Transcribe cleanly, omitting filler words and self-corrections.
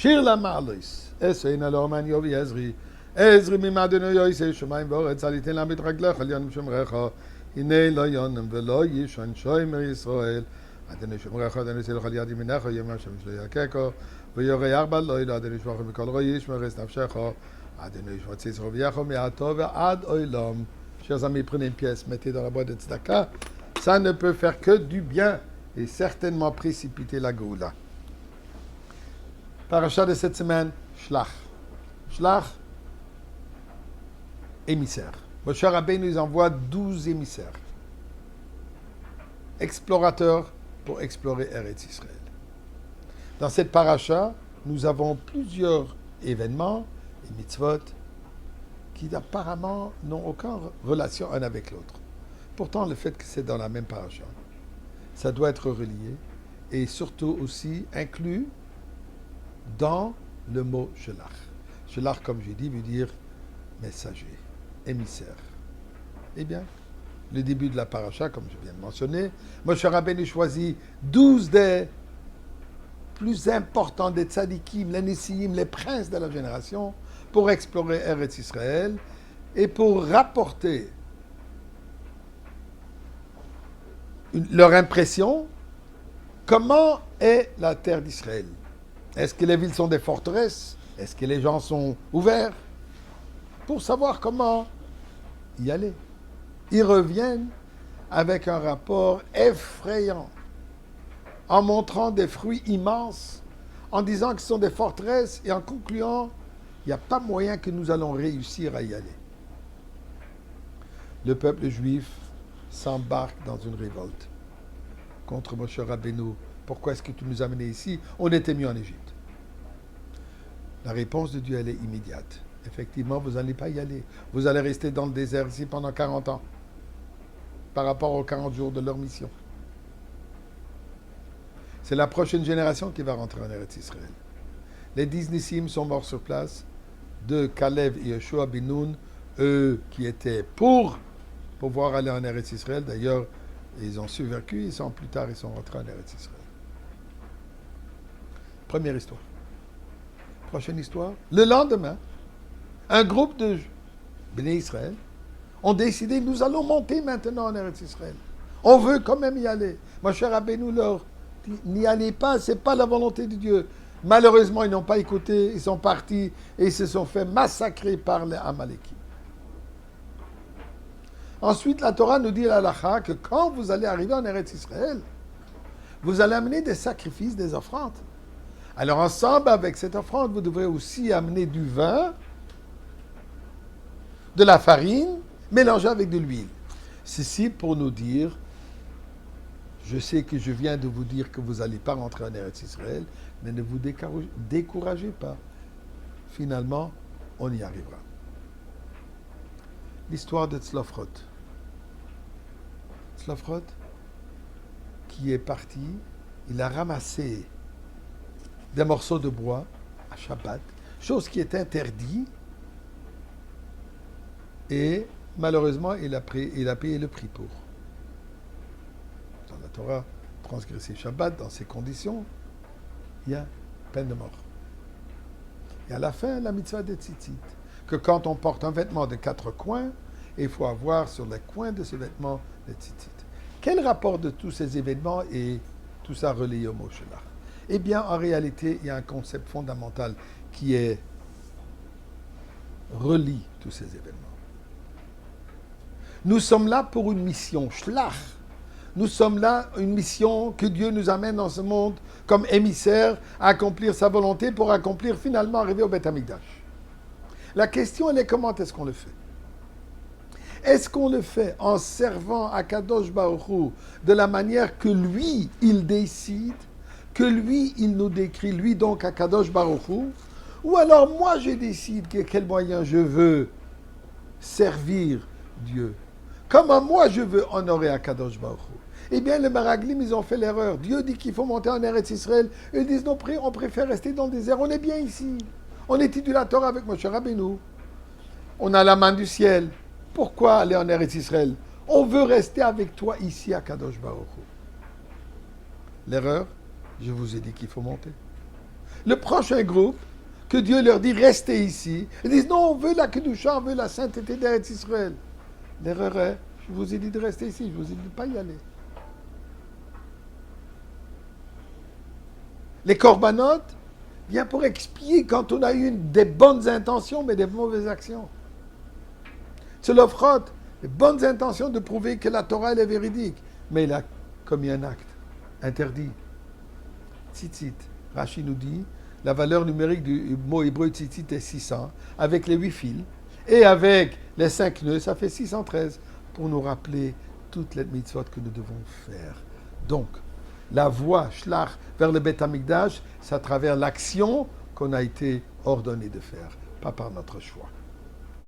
שיר למעלויס, אסוין אלו מן יובי עזרי, עזרי ממדנו יויסי שמיים ואורץ, אל יתן לעמית רגלך על יונים שמרך, הנה לא יונם ולא ישון שוימר ישראל, אדוני שמרך, אדוני צילך על יד ימינך, ימי השם שלו יקקו, ויורי ארבע לא ידע, אדוני שמרך מכל רואי ישמר את נפשך, אדוני שמר ציצרו ויחו מעטו ועד אוילום. Chers amis, prenez une pièce, mettez dans la boîte de tzedaka. Ça ne peut faire que du bien et certainement précipiter la Goula. Paracha de cette semaine, Shlach. Shlach, émissaire. Moshe Rabbeinu nous envoie 12 émissaires. Explorateurs pour explorer Eretz Israël. Dans cette paracha, nous avons plusieurs événements et mitzvot qui apparemment n'ont aucune relation un avec l'autre. Pourtant, le fait que c'est dans la même paracha, ça doit être relié et surtout aussi inclus dans le mot Shelach. Shelach, comme j'ai dit, veut dire messager, émissaire. Eh bien, le début de la paracha, comme je viens de mentionner, Moshe Rabbeinu choisit 12 des plus importants des tzadikim, les Nessiim, les princes de la génération, pour explorer Eretz Israël et pour rapporter leur impression, comment est la terre d'Israël. Est-ce que les villes sont des forteresses? Est-ce que les gens sont ouverts? Pour savoir comment y aller. Ils reviennent avec un rapport effrayant, en montrant des fruits immenses, en disant que ce sont des forteresses et en concluant il n'y a pas moyen que nous allons réussir à y aller. Le peuple juif s'embarque dans une révolte contre Moshe Rabbeinu. Pourquoi est-ce que tu nous as amenés ici? On était mieux en Égypte. La réponse de Dieu, elle est immédiate. Effectivement, vous n'allez pas y aller. Vous allez rester dans le désert ici pendant 40 ans, par rapport aux 40 jours de leur mission. C'est la prochaine génération qui va rentrer en Eretz Israël. Les 10 Nissim sont morts sur place, de Kalev et Yoshua ben Nun, eux qui étaient pour pouvoir aller en Eretz Israël. D'ailleurs, ils ont survécu, plus tard, ils sont rentrés en Eretz Israël. Première histoire. Prochaine histoire. Le lendemain, un groupe de Bnei Israël ont décidé, nous allons monter maintenant en Eretz Israël. On veut quand même y aller. Moshe Rabbeinu leur dit, n'y allez pas, ce n'est pas la volonté de Dieu. Malheureusement, ils n'ont pas écouté, ils sont partis et ils se sont fait massacrer par les Amalékites. Ensuite, la Torah nous dit à l'Alacha que quand vous allez arriver en Eretz Israël, vous allez amener des sacrifices, des offrandes. Alors ensemble avec cette offrande, vous devrez aussi amener du vin, de la farine, mélangée avec de l'huile. Ceci pour nous dire, je sais que je viens de vous dire que vous n'allez pas rentrer en Eretz Israël, mais ne vous découragez pas. Finalement, on y arrivera. L'histoire de Tzlofrot. Tzlofrot, qui est parti, il a ramassé des morceaux de bois à Shabbat, chose qui est interdite, et malheureusement, il a payé le prix pour. Dans la Torah, transgresser Shabbat dans ces conditions, il y a peine de mort. Et à la fin, la mitzvah de tzitzit, que quand on porte un vêtement de 4 coins, il faut avoir sur les coins de ce vêtement le tzitzit. Quel rapport de tous ces événements et tout ça relié au mot Shelach? Eh bien, en réalité, il y a un concept fondamental qui est relie tous ces événements. Nous sommes là pour une mission, Shlach. Nous sommes là, une mission que Dieu nous amène dans ce monde comme émissaire à accomplir sa volonté pour accomplir finalement arriver au Beth Amikdash. La question, elle est comment est-ce qu'on le fait? Est-ce qu'on le fait en servant à Kadosh Baruch Hu de la manière que lui, il décide, que lui, il nous décrit, lui donc à Kadosh Baruch Hu, ou alors moi, je décide quel moyen je veux servir Dieu? Comment moi, je veux honorer à Kadosh Baruch Hu? Eh bien, les Maraglim, ils ont fait l'erreur. Dieu dit qu'il faut monter en Eretz Israël. Ils disent non, on préfère rester dans le désert. On est bien ici. On étudie la Torah avec Moshe Rabbeinu. On a la main du ciel. Pourquoi aller en Eretz Israël? On veut rester avec toi ici à Kadosh Baruch Hu. L'erreur, je vous ai dit qu'il faut monter. Le prochain groupe, que Dieu leur dit restez ici, ils disent non, on veut la Kedusha, on veut la sainteté d'Eretz Israël. L'erreur est, je vous ai dit de rester ici, je vous ai dit de ne pas y aller. Les corbanotes viennent pour expier quand on a eu des bonnes intentions, mais des mauvaises actions. C'est l'offrote, les bonnes intentions de prouver que la Torah elle est véridique, mais il a commis un acte interdit. Tzitzit. Rashi nous dit, la valeur numérique du mot hébreu tzitzit est 600, avec les 8 fils, et avec les 5 nœuds, ça fait 613, pour nous rappeler toutes les mitzvot que nous devons faire. Donc, la voie shlach vers le Beth Amikdash, c'est à travers l'action qu'on a été ordonné de faire, pas par notre choix.